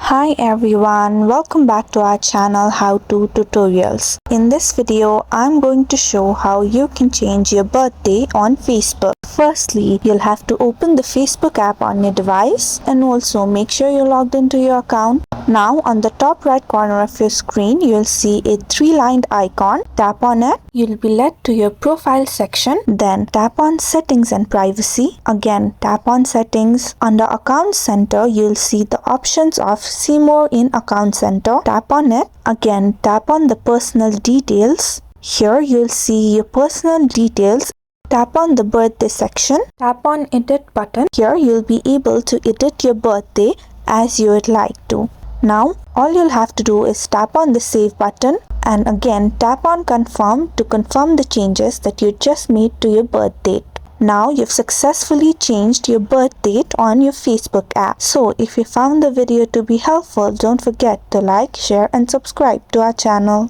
Hi everyone, welcome back to our channel How To Tutorials. In this video, I'm going to show how you can change your birthday on Facebook. Firstly, you'll have to open the Facebook app on your device and also make sure you're logged into your account. Now on the top right corner of your screen, you'll see a three-lined icon. Tap on it. You'll be led to your profile section. Then tap on settings and privacy. Again, tap on settings. Under account center, you'll see the options of see more in account center. Tap on it. Again, tap on the personal details. Here you'll see your personal details. Tap on the birthday section. Tap on edit button. Here you'll be able to edit your birthday as you would like to. Now all you'll have to do is tap on the save button and again tap on confirm to confirm the changes that you just made to your birth date. Now you've successfully changed your birth date on your Facebook app. So if you found the video to be helpful, don't forget to like, share and subscribe to our channel.